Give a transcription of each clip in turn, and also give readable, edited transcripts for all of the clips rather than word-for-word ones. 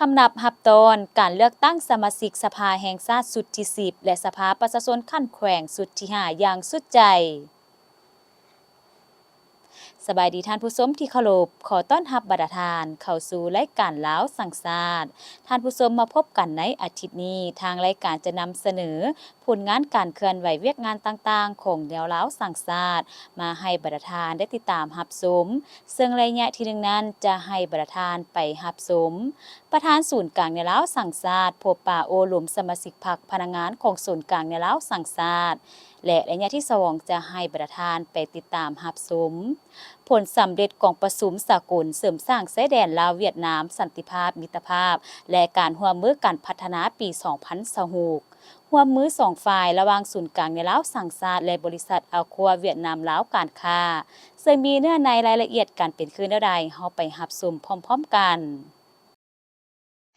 คำนับรับตอนการเลือกตั้งสมาชิกสภาแห่งชาติสุดที่10และสภาประชาชนขั้นแขวงสุดที่5อย่างสุดใจสบายดีท่านผู้ชมที่เคารพขอต้อนรับบัดทานเข้าสู่รายการลาวสั่งศาสตร์ท่านผู้ชมมาพบกันในอาทิตย์นี้ทางรายการจะนำเสนอผลงานการเคลื่อนไหวเวียกงานต่างๆของแนวลาวสั่งศาสตร์มาให้บัดทานได้ติดตามรับชมซึ่งระยะที่หนึ่งนั้นจะให้บัดทานไปรับชมประธานศูนย์กลางแนวลาวสั่งศาสตร์พบปะโอหลุมสมาชิกพรรคพนักงานของศูนย์กลางแนวลาวสั่งศาสตร์และระยะที่2จะให้บัดทานไปติดตามรับชมผลสำเร็จของประชุมสากลเสริมสร้างชายแดนลาวเวียดนามสันติภาพมิตรภาพและการร่วมมือการพัฒนาปี 2026ร่วมมือ2ฝ่ายระหว่างศูนย์กลางในลาวสั่งศาสตร์และบริษัทอัลคัวเวียดนามลาวการค้าซึ่งมีเนื้อในรายละเอียดการเป็นคืนใดเฮาไปรับชมพร้อมๆกัน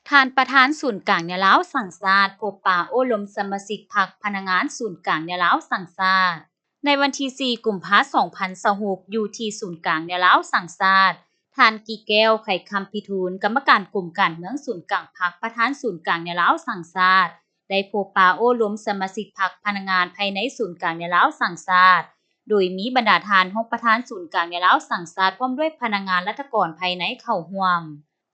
ท่านประธานศูนย์กลางในลาวสั่งศาสตร์พบปะโอ้ลมสมาชิกพรรคพนักงานศูนย์กลางในลาวสั่งศาสตร์ในวันที่4กุมภาพันธ์2026อยู่ที่ศูนย์กลางในลาวสั่งศาสตร์ท่านกีแก้วไข่คำพิทูลกรรมการกลุ่มการเมืองศูนย์กลางพรรคประธานศูนย์กลางในลาวสั่งศาสตร์ได้พบปะโอ้ล้มสมาชิกพรรคพนักงานภายในศูนย์กลางในลาวสั่งศาสตร์โดยมีบรรดาทาน6ประธานศูนย์กลางในลาวสั่งศาสตร์พร้อมด้วยพนักงานรัฐกรภายในเข้าร่วม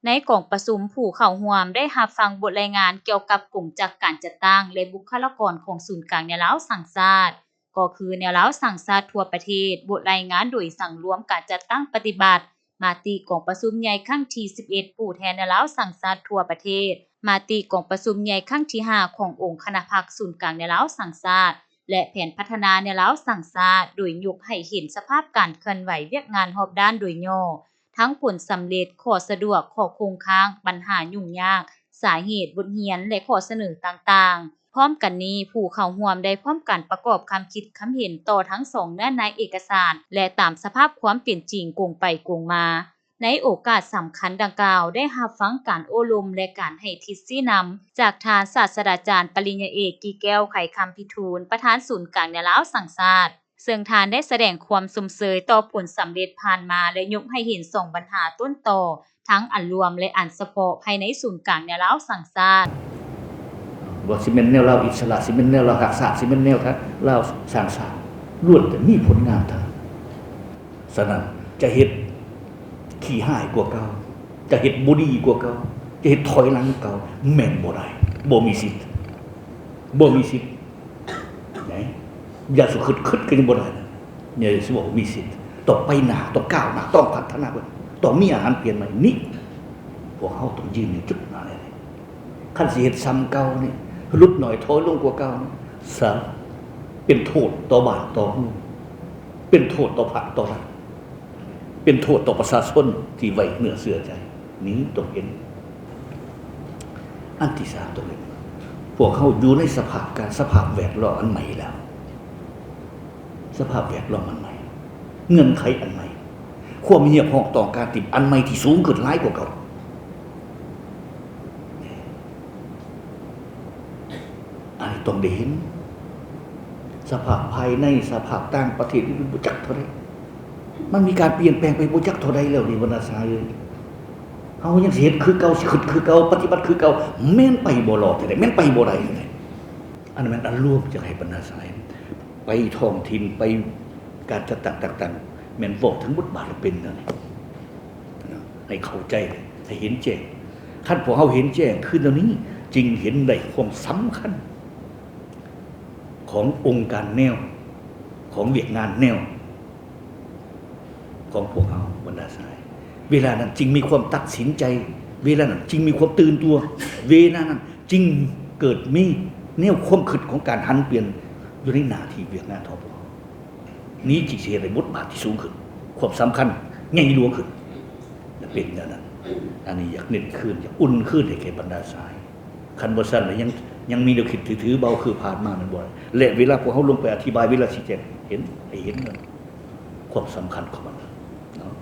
ในกองประชุมผู้เข้าร่วมได้รับฟังบทรายงานเกี่ยวกับกลุ่มจักการจัดตั้งและบุคลากรของศูนย์กลางในลาวสั่งศาสตร์ก็คือแนวลาวสั่งศาสตร์ทั่วประเทศบทรายงานโดยสั่งรวมการจัดตั้งปฏิบัติมาติกองประชุมใหญ่ครั้งที่11ผู้แทนแนวลาวสั่งศาสตร์ทั่วประเทศมาติกองประชุมใหญ่ครั้งที่5ขององค์คณะพรรคศูนย์กลางแนวลาวสั่งศาสตร์และแผนพัฒนาแนวลาวสั่งศาสตร์โดยยกให้เห็นสภาพการเคลื่อนไหวเวียกงานรอบด้านโดยย่อทั้งผลสำเร็จข้อสะดวกข้อคงค้างปัญหายุ่งยากสาเหตุบทเรียนและข้อเสนอต่างๆพร้อมกันนี้ผู้เข้าร่วมได้พร้อมกันประกอบความคิดความเห็นต่อทั้ง2เนื้อในเอกสารและตามสภาพความเป็นจริงกงไปกงมาในโอกาสสำคัญดังกล่าวได้รับฟังการโอ้ลมและการให้ทิศชี้นำจากทานศาสตราจารย์ปริญญาเอกกีแก้วไข่คำพิทูลประธานศูนย์กลางในลาวสั่งศาสตร์ซึ่งทานได้แสดงความสมเสยต่อผลสำเร็จผ่านมาและยกให้เห็น2ปัญหาต้นต่อทั้งอันรวมและอันเฉพาะภายในศูนย์กลางในลาวสั่งศาสตร์บ่สิแม่นแนวลาวอิสระสิแม่นแนวลาวรักษาสิแม่นแนวลาวสร้างสรรค์ล้วนแต่มีผลงานทั้งฉะนั้นจะเฮ็ดขี้หายกว่าเก่าจะเฮ็ดบ่ดีกว่าเก่าจะเฮ็ดถอยหลังเก่าแม่นบ่ได้บ่มีสิทธิ์ไหนอย่าสุคิดก็ยังบ่ได้เนี่ยสิบอกมีสิทธิ์ต้องไปหน้าต้องก้าวหน้าต้องพัฒนาต้องมีอาหารเปลี่ยนใหม่นี่พวกเฮาต้องยืนในจุดนั้นเลยคันสิเฮ็ดซ้ำเก่านี่ลดหน่อยถอยลงกว่าเก่าซะเป็นโทษต่อบ้านต่อเมืองเป็นโทษต่อพรรคต่อรัฐเป็นโทษต่อประชาชนที่ไว้เนื้อเชื่อใจนี้ต้องเห็นอันที่3ต้องเห็นพวกเขาอยู่ในสภาพแวดล้อมอันใหม่แล้วสภาพแวดล้อมอันใหม่เงื่อนไขอันใหม่ความเหี่ยวหอกต่อการติดอันใหม่ที่สูงขึ้นหลายกว่าเก่าอันนี้ต้องได้เห็นสภาพภายในสภาพต่างประเทศนี่บ่จักเท่าใดมันมีการเปลี่ยนแปลงไปบ่จักเท่าใดแล้วนี่วรรณศาสตร์เฮายังสิเฮ็ดคือเก่าสิคิดคือเก่าปฏิบัติคือเก่าแม่นไปบ่รอดแท้ๆแม่นไปบ่ได้แท้ๆอันนั้นมันอันรวมจังให้บรรณาศาสตร์ไปท้องถิ่นไปการจัดตั้งต่างๆแม่นบอกถึงบทบาทเป็นนั่นให้เข้าใจให้เห็นแจ้งคันพวกเฮาเห็นแจ้งขึ้นแล้วนี้จึงเห็นได้ความสำคัญขององค์การแนวของเวียกงานแนวของพวกเฮาบรรดาสายเวลานั้นจึงมีความตัดสินใจเวลานั้นจึงมีความตื่นตัวเวลานั้นจึงเกิดมีแนวความคิดของการหันเปลี่ยนอยู่ในหน้าที่เวียกงานทบนี้จิสิได้บทบาทที่สูงขึ้นความสำคัญใหญ่หลวงขึ้นเป็นอย่างนั้นอันนี้อยากเน้นขึ้นอยากอุ่นขึ้นให้แก่บรรดาสายคันบ่ซั่นแล้วยังมีแนวคิดถือเบาคือผ่านมามันบ่และเวลาพวกเฮาลงไปอธิบายเวลาชี้แจงเห็นมันความสำคัญของมันเนาะ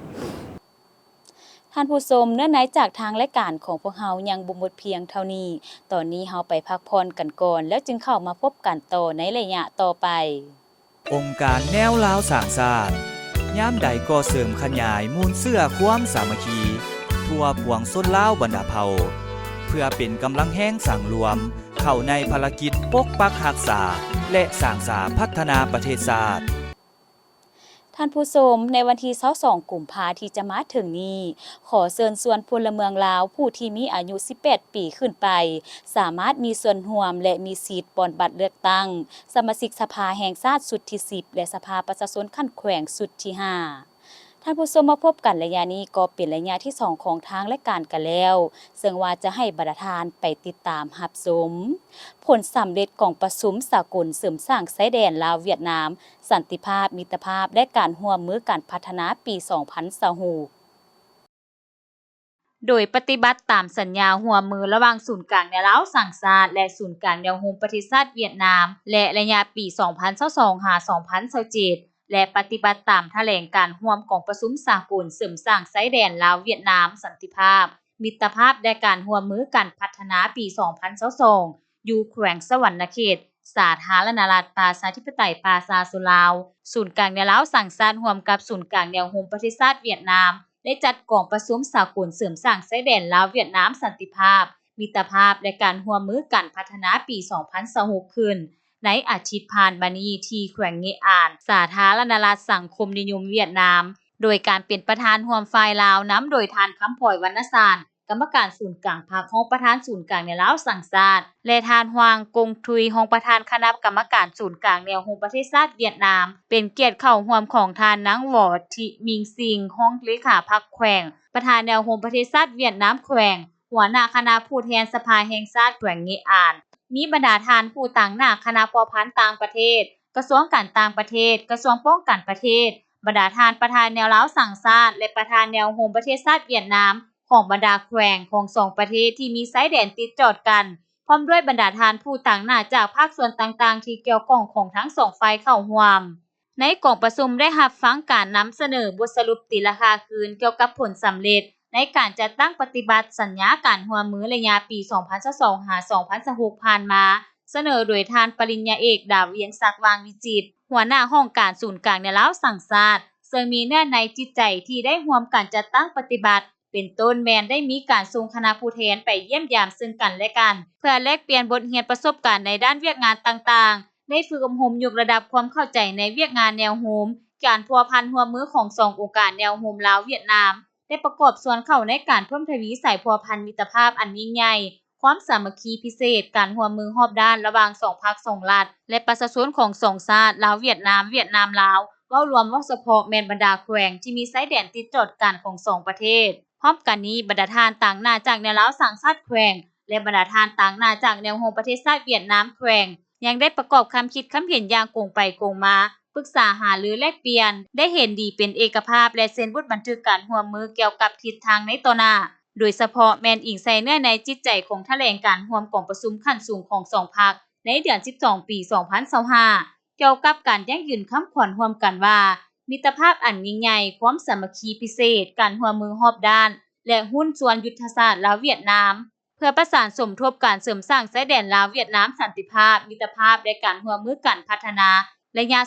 ท่านผู้ชมเนื้อในจากทางรายการของพวกเฮายังบ่หมดเพียงเท่านี้ตอนนี้เฮาไปพักผ่อนกันก่อนแล้วจึงเข้ามาพบกันต่อในระยะต่อไปองค์การแนวลาวสร้างชาติยามใดก็เสริมขยายมูลเสื้อความสามัคคีทั่วปวงชนลาวบรรดาเผ่า เพื่อเป็นกำลังแห้งสั่งรวม เข้าในภารกิจปกปักรักษาและสร้างสรรค์พัฒนาประเทศชาติท่านผู้ชมในวันที่22กุมภาพันธ์ที่จะมาถึงนี้ขอเชิญชวนพลเมืองลาวผู้ที่มีอายุ18ปีขึ้นไปสามารถมีส่วนร่วมและมีสิทธิ์ปอนบัตรเลือกตั้งสมาชิกสภาแห่งชาติสุดที่10และสภาประชาชนขั้นแขวงสุดที่5ท่านผู้ชมมาพบกันระยะนี้ก็เป็นระยะที่2ของทางและการกันแล้วซึ่งว่าจะให้บรรดาทานไปติดตามรับชมผลสำเร็จของประชุมสากลเสริมสร้างชายแดนลาวเวียดนามสันติภาพมิตรภาพและการร่วมมือการพัฒนาปี2026โดยปฏิบัติตามสัญญาร่วมมือระหว่างศูนย์กลางแนวลาวสร้างชาติและศูนย์กลางแนวโฮมประเทศชาติเวียดนามและระยะปี2022-2027และปฏิบัติตามแถลงการร่วมของประชุมสากลเสริมสร้างชายแดนลาวเวียดนามสันติภาพมิตรภาพและการร่วมมือการพัฒนาปี2022อยู่แขวงสวรรณเขตสาธารณรัฐประชาธิปไตยประชาชนลาวศูนย์กลางแนวลาวสร้างชาติร่วมกับศูนย์กลางแนวโฮมประเทศชาติเวียดนามได้จัดกองประชุมสากลเสริมสร้างชายแดนลาวเวียดนามสันติภาพมิตรภาพและการร่วมมือการพัฒนาปี2026ขึ้นในอาทิตย์ผ่านมานี้ที่แขวงเงอ่านสาธารณรัฐสังคมนิยมเวียดนามโดยการเป็นประธานร่วมฝ่ายลาวนํโดยท่านคำพอยวรรณสารกรรมการศูนย์กลางภาคของประธานศูนย์กลางแนวลาวสร้างชาติและท่านฮวางกงทุยรองประธานคณะกรรมการศูนย์กลางแนวโฮมประเทศชาติเวียดนามเป็นเกียรติเข้าร่วมของท่านนางหวอทิมิงซิงรองเลขาพรรคแขวงประธานแนวโฮมประเทศชาติเวียดนามแขวงหัวหน้าคณะผู้แทนสภาแห่งชาติแขวงเงอ่านมีบรรดาท่านผู้ต่างหน้าคณะพัวพันต่างประเทศกระทรวงการต่างประเทศกระทรวงป้องกันประเทศบรรดาท่านประธานแนวลาวสร้างชาติและประธานแนวโฮมประเทศชาติเวียดนามของบรรดาแขวงของ2ประเทศที่มีชายแดนติดจอดกันพร้อมด้วยบรรดาท่านผู้ต่างหน้าจากภาคส่วนต่างๆที่เกี่ยวข้องของทั้ง2ฝ่ายเข้าร่วมในกองประชุมได้รับฟังการนำเสนอบทสรุปตีราคาคืนเกี่ยวกับผลสำเร็จในการจัดตั้งปฏิบัติสัญญาการร่วมมือระยะปี2022-2026ผ่านมาเสนอโดยท่านปริญญาเอกดาวเวียงศักดิ์วางวิจิตรหัวหน้าห้องการศูนย์กลางแนวลาวสร้างชาติซึ่งมีเนื้อในจิตใจที่ได้ร่วมกันจัดตั้งปฏิบัติเป็นต้นแมนได้มีการส่งคณะผู้แทนไปเยี่ยมยามซึ่งกันและกันเพื่อแลกเปลี่ยนบทเรียนประสบการณ์ในด้านเวียกงานต่างๆได้ฝึกอบรมยกระดับความเข้าใจในเวียกงานแนวโฮมการพัวพันร่วมมือของ2องค์การแนวโฮมลาวเวียดนามได้ประกอบส่วนเข้าในการเพิ่มทวีสายพัวพันมิตรภาพอันยิ่งใหญ่ความสามัคคีพิเศษการร่วมมือรอบด้านระหว่าง2ภาค2รัฐและประชาชนของ2ชาติลาวเวียดนามเวียดนามลาวเว้ารวมเว้าเฉพาะแม่นบรรดาแขวงที่มีชายแดนติดจอดกันของ2ประเทศพร้อมกันนี้บรรดาท่านต่างหน้าจากแนวลาวสร้างชาติแขวงและบรรดาท่านต่างหน้าจากแนวโฮมประเทศชาติเวียดนามแขวงยังได้ประกอบคำคิดคำเห็นอย่างกงไปกงมาปรึกษาหารือแลกเปลี่ยนได้เห็นดีเป็นเอกภาพและเซ็นบทบันทึกการร่วมมือเกี่ยวกับทิศทางในต่อหน้าโดยเฉพาะแม่นอิงใส่เนื้อในจิตใจของแถลงการร่วมของประชุมขั้นสูงของ2ภาคในเดือน12ปี2025เกี่ยวกับการยั่งยืนคำขวัญร่วมกันว่ามิตรภาพอันยิ่งใหญ่ความสามัคคีพิเศษการร่วมมือรอบด้านและหุ้นส่วนยุทธศาสตร์ลาวเวียดนามเพื่อประสานสมทบการเสริมสร้างชายแดนลาวเวียดนามสันติภาพมิตรภาพและการร่วมมือกันพัฒนาระยะ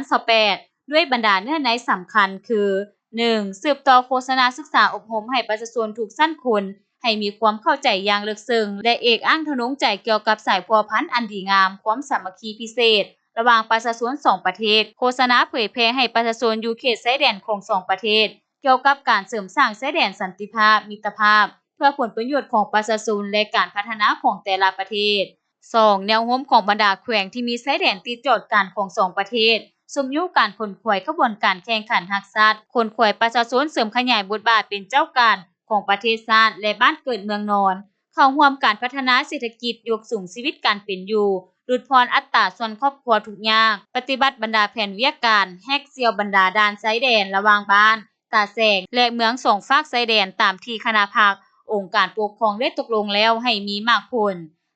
2026-2028ด้วยบรรดาเนื้อในสำคัญคือ 1. สืบต่อโฆษณาศึกษาอบรมให้ประชาชนทุกชั้นคนให้มีความเข้าใจอย่างลึกซึ้งและเอกอ้างทะนงใจเกี่ยวกับสายพัวพันอันดีงามความสามัคคีพิเศษระหว่างประชาชน2ประเทศโฆษณาเผยแพร่ให้ประชาชนอยู่เขตชายแดนของ2ประเทศเกี่ยวกับการเสริมสร้างชายแดนสันติภาพมิตรภาพเพื่อผลประโยชน์ของประชาชนและการพัฒนาของแต่ละประเทศ 2. แนวโน้มของบรรดาแขวงที่มีชายแดนติดจอดกันของ2ประเทศสมยุการขนขวายขบวนการแข่งขันรักษาขนขวายประชาชนเสริมขยายบทบาทเป็นเจ้าการของประเทศชาติและบ้านเกิดเมืองนอนเข้าร่วมการพัฒนาเศรษฐกิจยกสูงชีวิตการเป็นอยู่ลดพรอัตราส่วนครอบครัวทุกอย่างปฏิบัติบรรดาแผนเวียกการแฮกเซียวบรรดาด่านชายแดนระหว่างบ้านตาแสงและเมือง2ฝากชายแดนตามที่คณะภาคองค์การปกครองได้ตกลงแล้วให้มีมากผล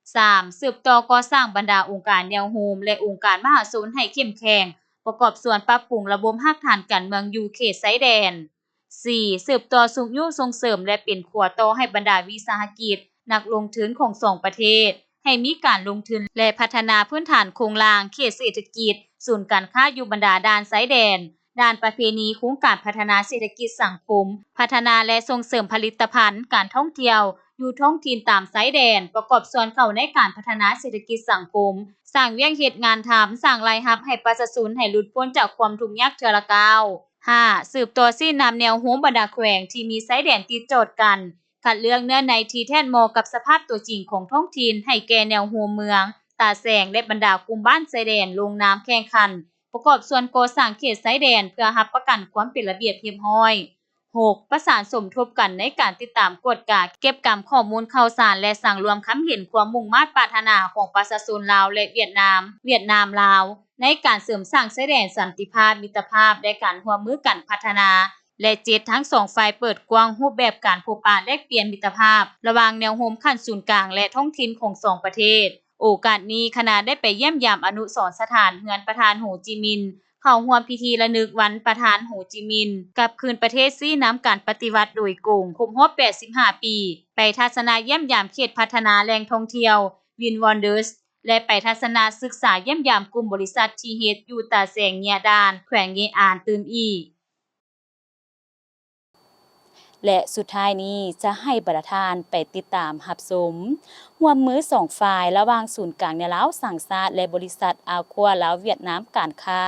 3. สืบต่อก่อสร้างบรรดาองค์การแนวโฮมและองค์การมหาชนให้เข้มแข็งประกอบส่วนปรับปรุงระบบรากฐานการเมืองอยู่เขตชายแดน 4. สืบต่อสุขยุส่งเสริมและเป็นขัวต่อให้บรรดาวิสาหกิจนักลงทุนของ2ประเทศให้มีการลงทุนและพัฒนาพื้นฐานโครงสร้างเขตเศรษฐกิจศูนย์การค้าอยู่บรรดาด่านชายแดนด้านประเพณีโครงการพัฒนาเศรษฐกิจสังคมพัฒนาและส่งเสริมผลิตภัณฑ์การท่องเที่ยว อยู่ท้องถิ่นตามชายแดนประกอบส่วนเข้าในการพัฒนาเศรษฐกิจสังคมสร้างเวียงเฮ็ดงานทำสร้างรายรับให้ประชาชนให้หลุดพ้นจากความทุกข์ยากเทื่อละก้าว 5. สืบต่อซี่นำแนวโน้มบรรดาแขวงที่มีชายแดนติดโจทย์กันคัดเลือกเนื้อในที่แท่นเหมาะกับสภาพตัวจริงของท้องถิ่นให้แก่แนวโน้มเมืองตาแสงและบรรดากลุ่มบ้านชายแดนลงนามแข่งขันประกอบส่วนก่อสร้างเขตชายแดนเพื่อรับประกันความเป็นระเบียบเรียบร้อย 6. ประสานสมทบกันในการติดตามกวดกาเก็บกำข้อมูลข่าวสารและสั่งรวมคำเห็นความมุ่งมา่ปรารถนาของประชาชนลาวและเวียดนามลาวในการเสริมสร้างชายแดนสันติภาพมิตรภาพและการร่วมมือกันพัฒนาและ7ทั้งสองฝ่ายเปิดกว้างรูปแบบการพบปะแลกเปลี่ยนมิตรภาพระหว่างแนวโน้มขั้นศูนย์กลางและท้องถิ่นของสองประเทศโอกาสนี้คณะได้ไปเยี่ยมยามอนุสรณ์สถานเฮือนประธานโฮจิมินห์เข้าร่วมพิธีระลึกวันประธานโฮจิมินห์กลับคืนประเทศซี่น้ำการปฏิวัติโดยกงครบรอบ85 ปีไปทัศนาเยี่ยมยามเขตพัฒนาแหล่งท่องเที่ยววินวอนเดอร์สและไปทัศนาศึกษาเยี่ยมยามกลุ่มบริษัทที่เฮ็ดอยู่ตาแสงเงียดานแขวงเยอานตื่มอีกและสุดท้ายนี้จะให้ประธานไปติดตามรับชมร่วมมือสองฝ่ายระหว่างศูนย์กลางในลาวสังชาติและบริษัทอาควาลาวเวียดนามการค้า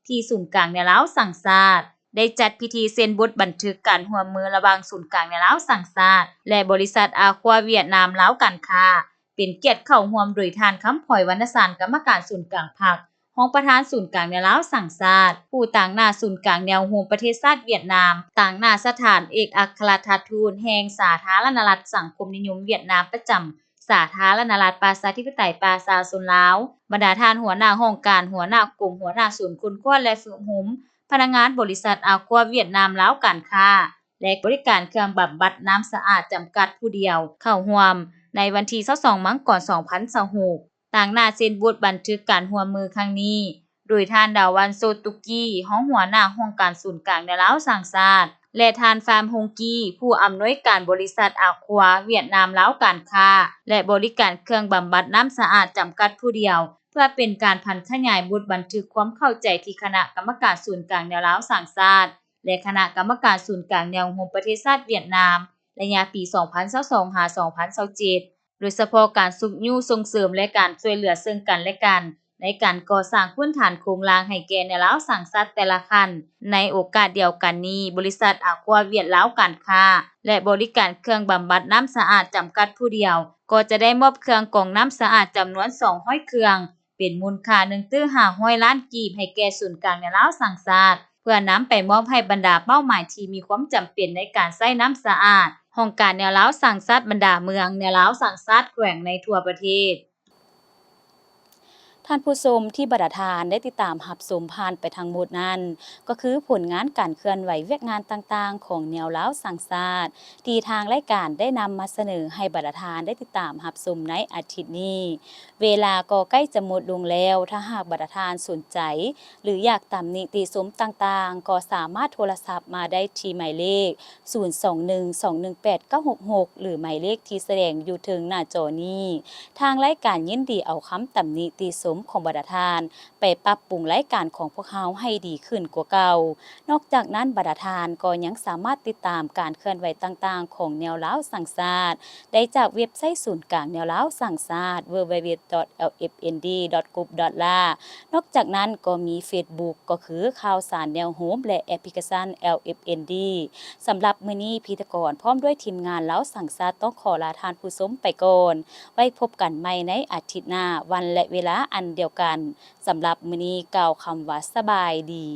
ที่ศูนย์กลางในลาวสังชาติได้จัดพิธีเซ็นบทบันทึกการร่วมมือระหว่างศูนย์กลางในลาวสังชาติและบริษัทอาควาเวียดนามลาวการค้าเป็นเกียรติเข้าร่วมโดยท่านคำพลอยวรรณสารกรรมการศูนย์กลางภาครองประธานศูนย์กลางในลาวสังชาติผู้ต่างหน้าศูนย์กลางแนวโฮมประเทศชาติเวียดนามต่างหน้าสถานเอกอัครราชทูตแห่งสาธารณรัฐสังคมนิยมเวียดนามประจำสาธารณรัฐประชาธิปไตยประชาชนลาวบรรดาท่านหัวหน้าห้องการหัวหน้ากรมหัวหน้าศูนย์คนคว้าและฝึกหุมพนักงานบริษัทอาควาเวียดนามลาวการค้าและบริการเครื่องบำบัดน้ำสะอาดจำกัดผู้เดียวเข้าร่วมในวันที่22มังกร2026ต่างหน้าเซ็นบทบันทึกการร่วมมือครั้งนี้โดยท่านดาวันโซตุกี้ห้องหัวหน้าห้องการศูนย์กลางในลาวสังชาติและท่านฟาร์มฮงกี้ผู้อำนวยการบริษัทอาควาเวียดนามลาวการค้าและบริการเครื่องบำบัดน้ำสะอาดจำกัดผู้เดียวเพื่อเป็นการพันขยายบทบันทึกความเข้าใจที่คณะกรรมการศูนย์กลางแนวลาวสังชาติและคณะกรรมการศูนย์กลางแนวโฮมประเทศชาติเวียดนามระยะปี 2022-2027 โดยเฉพาะการสุขยู่ส่งเสริมและการช่วยเหลือซึ่งกันและกันในการก่อสร้างพื้นฐานโครงลางให้แก่ในลาวสังชาติแต่ละคันในโอกาสเดียวกันนี้บริษัทอาควาเวียดลาวการค้าและบริการเครื่องบำบัดน้ำสะอาดจำกัดผู้เดียวก็จะได้มอบเครื่องกรองน้ำสะอาดจำนวน200เครื่องเป็นมูลค่า1.5 ล้านกีบให้แก่ศูนย์กลางในลาวสังชาติเพื่อนำไปมอบให้บรรดาเป้าหมายที่มีความจำเป็นในการใช้น้ำสะอาดห้องการแนวลาวสังชาติบรรดาเมืองแนวลาวสังชาติแขวงในทั่วประเทศท่านผู้ชมที่บัดทานได้ติดตามรับชมผ่านไปทางหมดนั้นก็คือผลงานการเคลื่อนไหวเวียกงานต่างๆของแนวลาวสังชาติที่ทางรายการได้นำมาเสนอให้บัดทานได้ติดตามรับชมในอาทิตย์นี้เวลาก็ใกล้จะหมดลงแล้วถ้าหากบัดทานสนใจหรืออยากตำหนิติชมต่างๆก็สามารถโทรศัพท์มาได้ที่หมายเลข0212189666หรือหมายเลขที่แสดงอยู่ถึงหน้าจอนี้ทางรายการยินดีเอาคำตำหนิติชมของบัดทานไปปรับปรุงรายการของพวกเขาให้ดีขึ้นกว่าเก่านอกจากนั้นบัดทานก็ยังสามารถติดตามการเคลื่อนไหวต่างๆของแนวลาวสังชาติได้จากเว็บไซต์ศูนย์กลางแนวลาวสังชาติ www.lfnd.gov.la นอกจากนั้นก็มี Facebook ก็คือข่าวสารแนวโฮมและแอปพลิเคชัน LFND สำหรับมื้อนี้พิธีกรพร้อมด้วยทีมงานลาวสังชาติต้องขอลาท่านผู้ชมไปก่อนไว้พบกันใหม่ในอาทิตย์หน้าวันและเวลาอันเดียวกันสำหรับมื้อนี้กล่าวคำว่าสบายดี